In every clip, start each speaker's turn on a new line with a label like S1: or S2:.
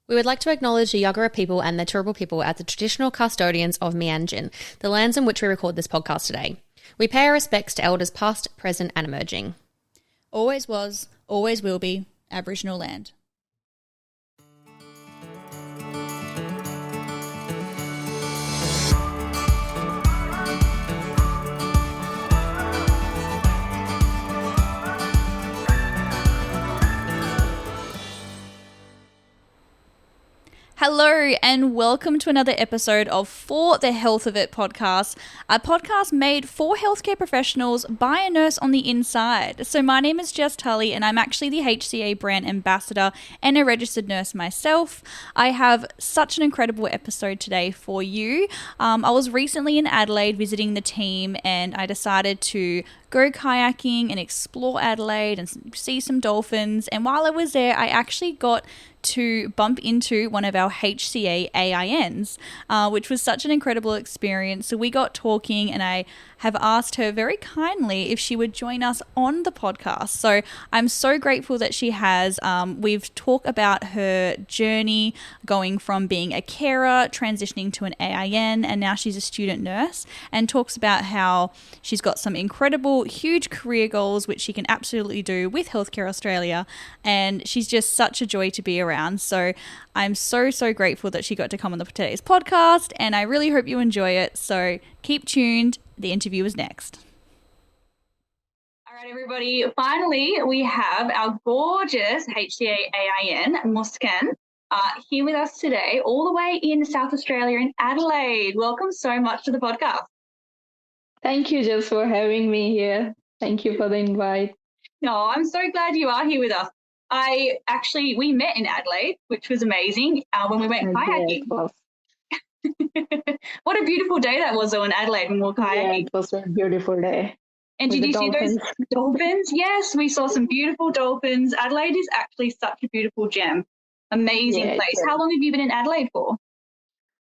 S1: We would like to acknowledge the Yagara people and the Turrbal people as the traditional custodians of Meanjin, the lands in which we record this podcast today. We pay our respects to elders past, present and emerging.
S2: Always was, always will be Aboriginal land. Hello and welcome to another episode of For the Health of It podcast, a podcast made for healthcare professionals by a nurse on the inside. So my name is Jess Tully and I'm actually the HCA Brand Ambassador and a registered nurse myself. I have such an incredible episode today for you. I was recently in Adelaide visiting the team and I decided to go kayaking and explore Adelaide and see some dolphins. And while I was there, I actually got to bump into one of our HCA AINs, which was such an incredible experience. So we got talking and I have asked her very kindly if she would join us on the podcast. So I'm so grateful that she has. We've talked about her journey going from being a carer, transitioning to an AIN, and now she's a student nurse, and talks about how she's got some incredible, huge career goals, which she can absolutely do with Healthcare Australia. And she's just such a joy to be around. So I'm so grateful that she got to come on today's podcast, and I really hope you enjoy it. So keep tuned. The interview is next. All right, everybody. Finally, we have our gorgeous HCA AIN, Muskan, here with us today, all the way in South Australia in Adelaide. Welcome so much to the podcast.
S3: Thank you, Jess, for having me here. Thank you for the invite.
S2: No, I'm so glad you are here with us. We met in Adelaide, which was amazing when we went kayaking. What a beautiful day that was though in Adelaide when we were kayaking.
S3: Yeah, it was a beautiful day.
S2: And did you see those dolphins? Yes, we saw some beautiful dolphins. Adelaide is actually such a beautiful gem. Amazing place. How long have you been in Adelaide for?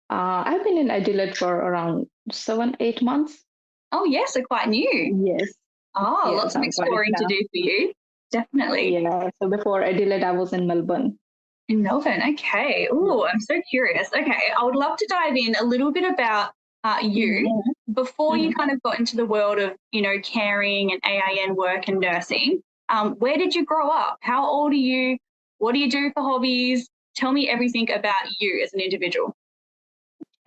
S3: I've been in Adelaide for around 7-8 months.
S2: Oh, yes, so quite new.
S3: Yes.
S2: Oh, yes, lots of exploring to do for you. Definitely.
S3: Yeah, so before Adelaide, I was in Melbourne.
S2: In Melbourne, okay. Oh, I'm so curious. Okay, I would love to dive in a little bit about you before you kind of got into the world of, caring and AIN work and nursing. Where did you grow up? How old are you? What do you do for hobbies? Tell me everything about you as an individual.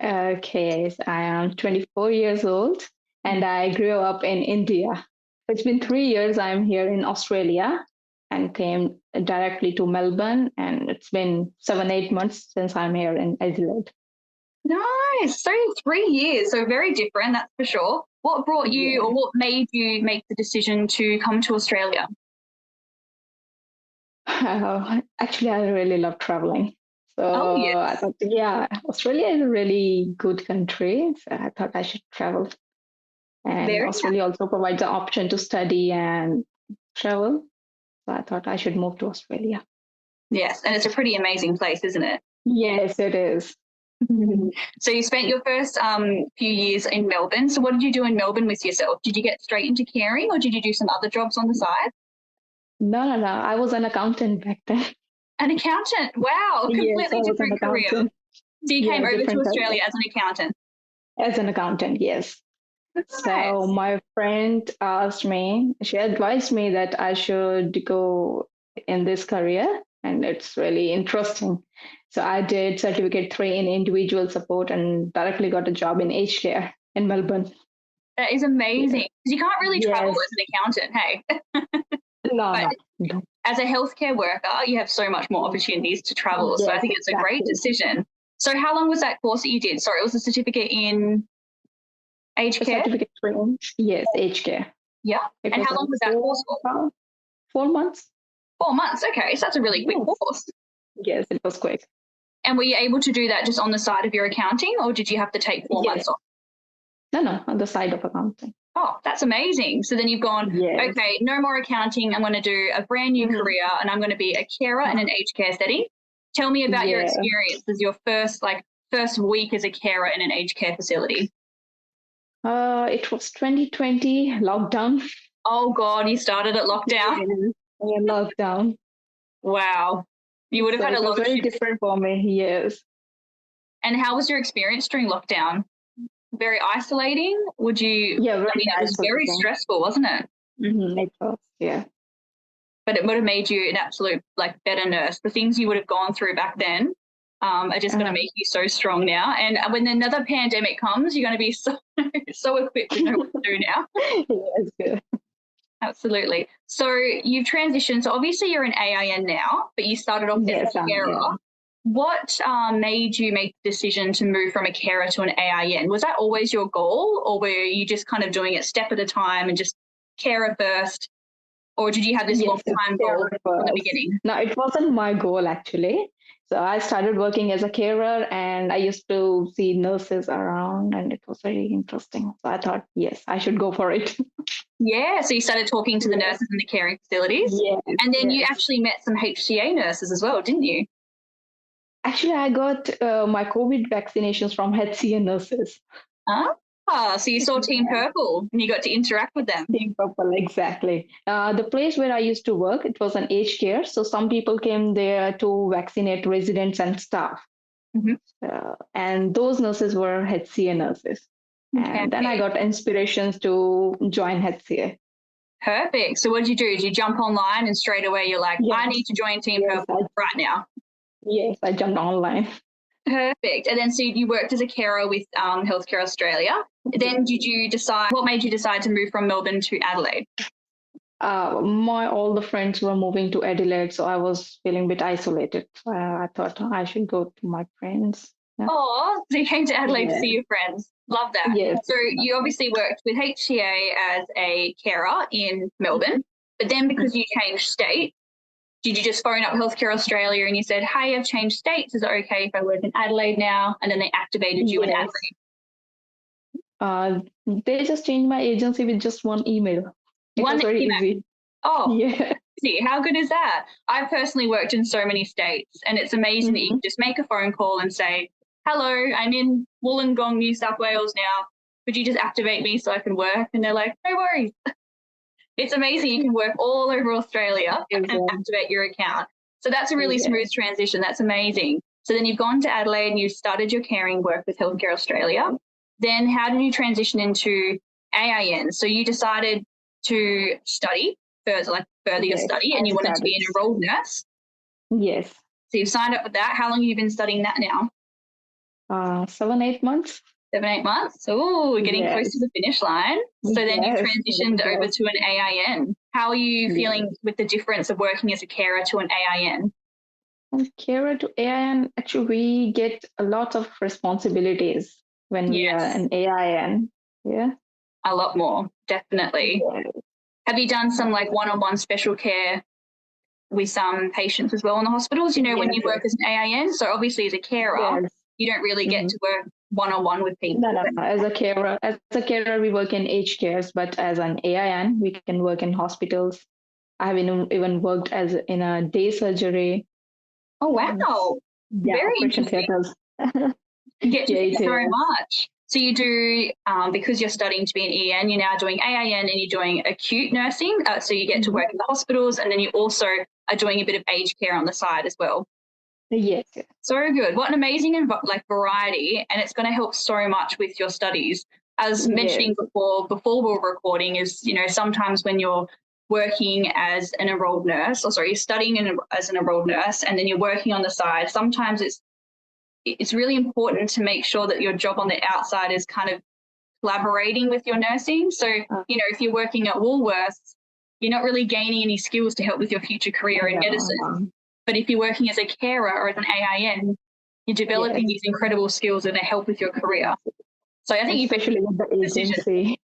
S3: Okay, so I am 24 years old and I grew up in India. It's been 3 years I'm here in Australia and came directly to Melbourne, and it's been 7-8 months since I'm here in Adelaide.
S2: Nice. So 3 years, so very different, that's for sure. What brought you or what made you make the decision to come to Australia?
S3: Actually, I really love traveling. So I thought, Australia is a really good country. So I thought I should travel. And Australia also provides an option to study and travel. So I thought I should move to Australia.
S2: Yes, and it's a pretty amazing place, isn't it?
S3: Yes, it is.
S2: So you spent your first few years in Melbourne. So what did you do in Melbourne with yourself? Did you get straight into caring or did you do some other jobs on the side?
S3: No. I was an accountant back then.
S2: An accountant? Wow, completely different career. So you came over to Australia as an accountant?
S3: As an accountant, yes. That's nice. My friend asked me, she advised me that I should go in this career, and it's really interesting. So I did Certificate 3 in individual support and directly got a job in aged care in Melbourne.
S2: That is amazing. You can't really travel as an accountant, hey?
S3: No.
S2: As a healthcare worker, you have so much more opportunities to travel. Yes, so I think it's a great decision. So how long was that course that you did? Sorry, it was a certificate in aged care?
S3: Certificate 3. Yes, aged care.
S2: Yeah. And how long was that course for?
S3: 4 months.
S2: 4 months, okay. So that's a really quick course.
S3: Yes, it was quick.
S2: And were you able to do that just on the side of your accounting, or did you have to take 4 months off?
S3: No, on the side of accounting.
S2: Oh, that's amazing. So then you've gone, okay, no more accounting. I'm going to do a brand new career and I'm going to be a carer in an aged care setting. Tell me about your experience as your first week as a carer in an aged care facility.
S3: It was 2020 lockdown.
S2: Oh God, you started at lockdown.
S3: Yeah, lockdown.
S2: Wow. You would have
S3: So
S2: had a
S3: it was
S2: lot of
S3: very
S2: shifts.
S3: different for me. Yes.
S2: And how was your experience during lockdown? Very isolating? Would you?
S3: Yeah, very
S2: I mean, it was very
S3: isolating.
S2: stressful, wasn't it?
S3: It was, yeah.
S2: But it would have made you an absolute better nurse. The things you would have gone through back then are just going to make you so strong now. And when another pandemic comes, you're going to be so equipped to know what to do now.
S3: Yes, yeah.
S2: Absolutely. So you've transitioned. So obviously you're an AIN now, but you started off as a carer. What made you make the decision to move from a carer to an AIN? Was that always your goal, or were you just kind of doing it step at a time and just carer first? Or did you have this long-time goal from the beginning?
S3: No, it wasn't my goal actually. So I started working as a carer and I used to see nurses around and it was very interesting. So I thought, yes, I should go for it.
S2: Yeah, so you started talking to the nurses in the caring facilities.
S3: Yes,
S2: and then you actually met some HCA nurses as well, didn't you?
S3: Actually, I got my COVID vaccinations from HCA nurses.
S2: So you saw Team Purple and you got to interact with them.
S3: Team Purple, exactly. The place where I used to work, it was an aged care. So some people came there to vaccinate residents and staff. And those nurses were HCA nurses. And then I got inspirations to join HCA.
S2: Perfect. So what did you do? Did you jump online and straight away you're like, I need to join Team Purple right now?
S3: Yes, I jumped online.
S2: Perfect. And then so you worked as a carer with Healthcare Australia. Then what made you decide to move from Melbourne to Adelaide?
S3: All the friends were moving to Adelaide, so I was feeling a bit isolated. I thought I should go to my friends. Yeah.
S2: Oh, so you came to Adelaide to see your friends. Love that.
S3: Yes.
S2: So you obviously worked with HCA as a carer in Melbourne, but then because you changed state, did you just phone up Healthcare Australia and you said, hey, I've changed states. Is it okay if I work in Adelaide now? And then they activated you in Adelaide.
S3: They just changed my agency with just one email. It was very easy.
S2: Oh, yeah. How good is that? I've personally worked in so many states and it's amazing that you can just make a phone call and say, hello, I'm in Wollongong, New South Wales now. Could you just activate me so I can work? And they're like, no worries. It's amazing. You can work all over Australia and activate your account. So that's a really smooth transition. That's amazing. So then you've gone to Adelaide and you started your caring work with Healthcare Australia. Then how did you transition into AIN? So you decided to study further your study and you wanted to be an enrolled nurse?
S3: Yes.
S2: So you've signed up with that. How long have you been studying that now?
S3: 7-8 months.
S2: 7-8 months. Oh, we're getting close to the finish line. So then you transitioned over to an AIN. How are you feeling with the difference of working as a carer to an AIN?
S3: From carer to AIN, actually, we get a lot of responsibilities when we are an AIN. Yeah.
S2: A lot more, definitely. Yeah. Have you done some one-on-one special care with some patients as well in the hospitals? You know, when you work as an AIN, so obviously as a carer, you don't really get to work one-on-one with people.
S3: No. As a carer, we work in aged cares, but as an AIN, we can work in hospitals. I have even worked in a day surgery.
S2: Oh, wow. Very interesting. You get to see so much. So you do, because you're studying to be an EN, you're now doing AIN and you're doing acute nursing. So you get to work in the hospitals and then you also are doing a bit of aged care on the side as well.
S3: Yes.
S2: So good. What an amazing variety, and it's going to help so much with your studies. As mentioning before we were recording is, sometimes when you're working as an enrolled nurse, you're studying as an enrolled nurse and then you're working on the side, sometimes it's really important to make sure that your job on the outside is kind of collaborating with your nursing. So, if you're working at Woolworths, you're not really gaining any skills to help with your future career in medicine. But if you're working as a carer or as an AIN, you're developing these incredible skills that help with your career. So I think
S3: especially with the agency.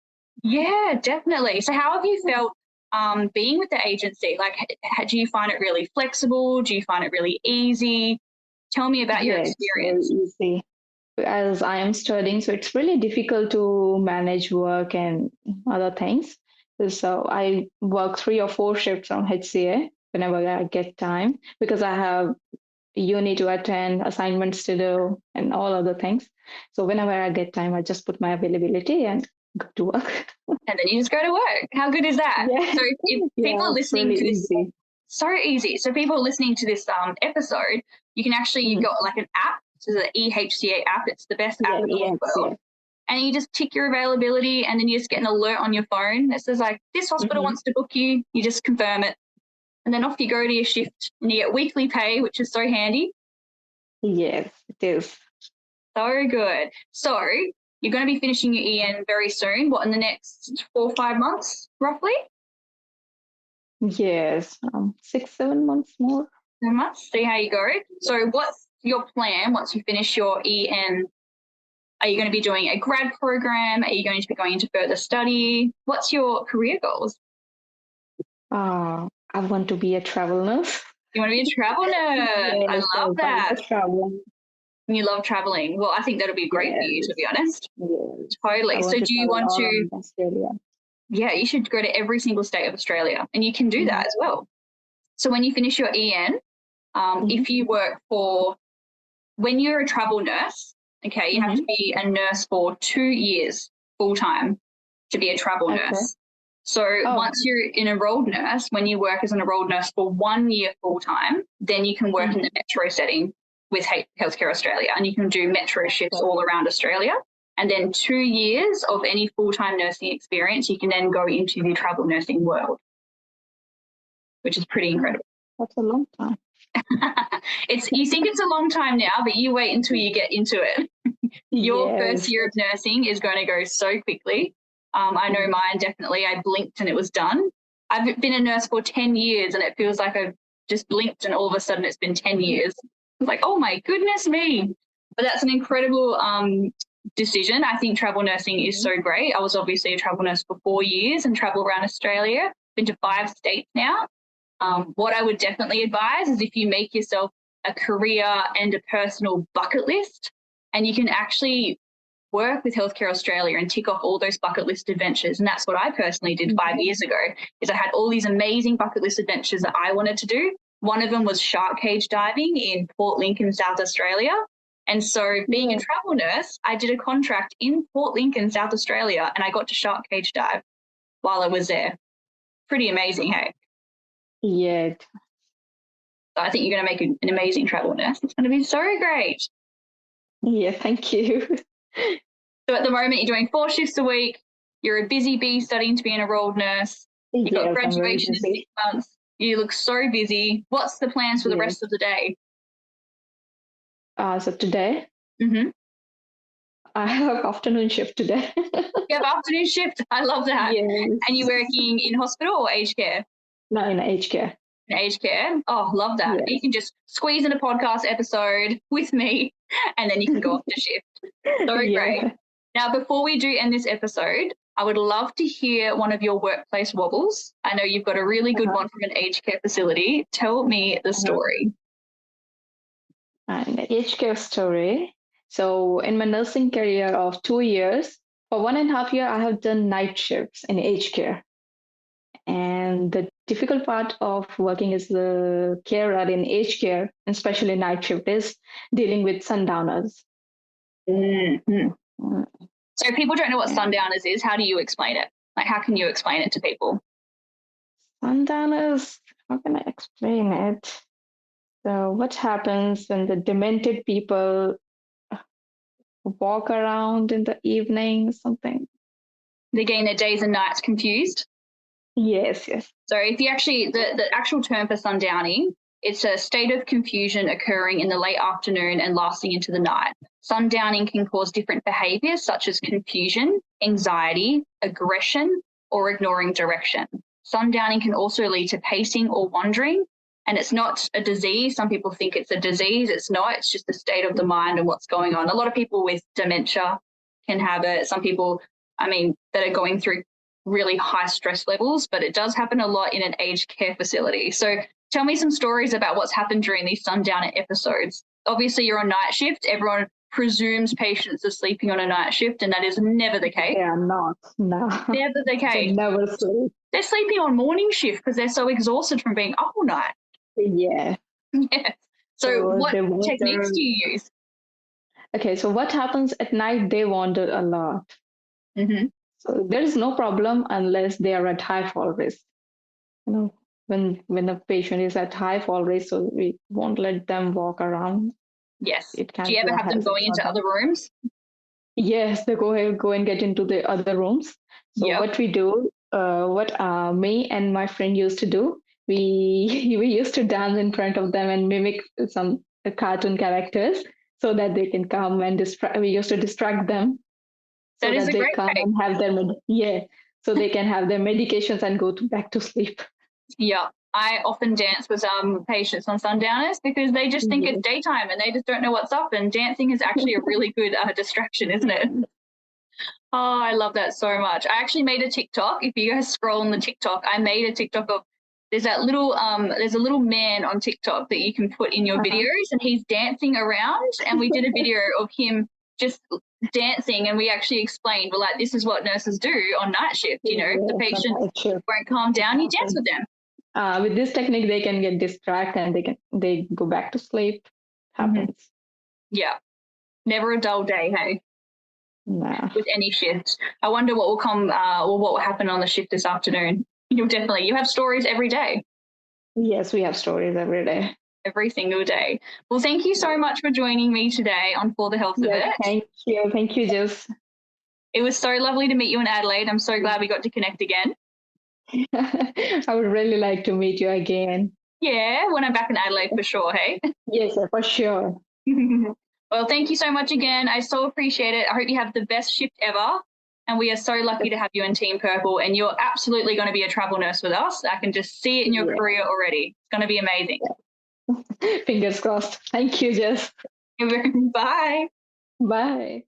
S2: Yeah, definitely. So how have you felt being with the agency? Do you find it really flexible? Do you find it really easy? Tell me about your experience.
S3: Easy. As I am studying, so it's really difficult to manage work and other things. So I work 3 or 4 shifts on HCA whenever I get time, because I have uni to attend, assignments to do, and all other things. So whenever I get time, I just put my availability and go to work.
S2: And then you just go to work. How good is that?
S3: Yeah.
S2: So if people are listening to this, So easy. So people listening to this episode, you can actually, you've got like an app. So the EHCA app, it's the best app in the world.
S3: Yeah.
S2: And you just tick your availability, and then you just get an alert on your phone that says like, this hospital wants to book you. You just confirm it. And then off you go to your shift, and you get weekly pay, which is so handy.
S3: Yes, it is.
S2: So good. So you're going to be finishing your EN very soon. What, in the next 4 or 5 months, roughly?
S3: Yes, 6-7 months more.
S2: 7 months. See how you go. So what's your plan once you finish your EN? Are you going to be doing a grad program? Are you going to be going into further study? What's your career goals?
S3: I want to be a travel nurse.
S2: You want to be a travel nurse?
S3: Yes,
S2: I love that.
S3: Traveling.
S2: You love traveling. Well, I think that'll be great for you, to be honest.
S3: Yes.
S2: Totally. So do you want to?
S3: Australia.
S2: Yeah, you should go to every single state of Australia, and you can do that as well. So when you finish your EN, if you work for, when you're a travel nurse, okay, you have to be a nurse for 2 years full time to be a travel nurse. So once you're an enrolled nurse, when you work as an enrolled nurse for 1 year full time, then you can work in the metro setting with Healthcare Australia, and you can do metro shifts all around Australia. And then 2 years of any full-time nursing experience, you can then go into the travel nursing world, which is pretty incredible.
S3: That's a long time.
S2: You think it's a long time now, but you wait until you get into it. Your first year of nursing is going to go so quickly. I know mine definitely. I blinked and it was done. I've been a nurse for 10 years and it feels like I've just blinked and all of a sudden it's been 10 years. Like, oh my goodness me. But that's an incredible decision. I think travel nursing is so great. I was obviously a travel nurse for 4 years and travel around Australia. Been to 5 states now. What I would definitely advise is if you make yourself a career and a personal bucket list, and you can actually work with Healthcare Australia and tick off all those bucket list adventures. And that's what I personally did 5 years ago, is I had all these amazing bucket list adventures that I wanted to do. One of them was shark cage diving in Port Lincoln, South Australia. And so being a travel nurse, I did a contract in Port Lincoln, South Australia, and I got to shark cage dive while I was there. Pretty amazing, hey?
S3: Yeah.
S2: So I think you're going to make an amazing travel nurse. It's going to be so great.
S3: Yeah, thank you.
S2: So at the moment, you're doing 4 shifts a week. You're a busy bee studying to be an enrolled nurse. You've got graduation in 6 months. You look so busy. What's the plans for the rest of the day?
S3: So today, I have afternoon shift today.
S2: You have afternoon shift. I love that.
S3: Yes.
S2: And you're working in hospital or aged care?
S3: No, in aged care.
S2: In aged care? Oh, love that.
S3: Yes.
S2: You can just squeeze in a podcast episode with me and then you can go off to shift. So great. Now, before we do end this episode, I would love to hear one of your workplace wobbles. I know you've got a really good one from an aged care facility. Tell me the story.
S3: An aged care story. So in my nursing career of 2 years, for 1.5 years, I have done night shifts in aged care. And the difficult part of working as the carer in aged care, especially night shift, is dealing with sundowners.
S2: So if people don't know what sundowners is, how do you explain it? Like, how can you explain it to people?
S3: Sundowners, how can I explain it? So what happens when the demented people walk around in the evening, something?
S2: They're getting their days and nights confused?
S3: Yes.
S2: So if you actually, the actual term for sundowning, it's a state of confusion occurring in the late afternoon and lasting into the night. Sundowning can cause different behaviours such as confusion, anxiety, aggression, or ignoring direction. Sundowning can also lead to pacing or wandering, and it's not a disease. Some people think it's a disease. It's not. It's just the state of the mind and what's going on. A lot of people with dementia can have it. Some people, that are going through really high stress levels, but it does happen a lot in an aged care facility. So tell me some stories about what's happened during these sundowner episodes. Obviously, you're on night shift. Everyone presumes patients are sleeping on a night shift, and that is never the case.
S3: They are not. No.
S2: Never the case.
S3: They never sleep.
S2: They're sleeping on morning shift because they're so exhausted from being up all night.
S3: Yeah.
S2: Yes. So what techniques do you use?
S3: Okay, so what happens at night, they wander a lot. So there is no problem unless they are at high fall risk. when the patient is at high fall risk, so we won't let them walk around.
S2: Yes.
S3: It can
S2: Do you ever
S3: be a
S2: have them
S3: hazard
S2: going into
S3: for them.
S2: other rooms?
S3: Yes, they go and get into the other rooms. So
S2: Yep.
S3: what we do, what me and my friend used to do, we we used to dance in front of them and mimic some cartoon characters so that they can come and distract. We used to distract them so
S2: That is
S3: that
S2: a
S3: they
S2: great
S3: come
S2: way.
S3: and have their so they can have their medications and go back to sleep.
S2: Yeah. I often dance with patients on sundowners because they just think
S3: Yes.
S2: it's daytime and they just don't know what's up. And dancing is actually a really good distraction, isn't it? Oh, I love that so much. I actually made a TikTok. If you guys scroll on the TikTok, I made a TikTok of there's a little man on TikTok that you can put in your videos, and he's dancing around. And we did a video of him just dancing, and we actually explained, well, like, this is what nurses do on night shift. You know, if the patient won't calm down, you dance with them.
S3: With this technique, they can get distracted and they go back to sleep. Happens.
S2: Yeah, never a dull day, hey.
S3: Nah.
S2: With any shift. I wonder what will come or what will happen on the shift this afternoon. You have stories every day.
S3: Yes, we have stories every day.
S2: Every single day. Well, thank you so much for joining me today on For the Health of It.
S3: Thank you, Jess.
S2: It was so lovely to meet you in Adelaide. I'm so glad we got to connect again.
S3: I would really like to meet you again.
S2: Yeah, when I'm back in Adelaide for sure, hey?
S3: Yes, for sure.
S2: Well, thank you so much again. I so appreciate it. I hope you have the best shift ever. And we are so lucky to have you in Team Purple. And you're absolutely going to be a travel nurse with us. I can just see it in your career already. It's going to be amazing.
S3: Fingers crossed. Thank you, Jess.
S2: Bye.
S3: Bye.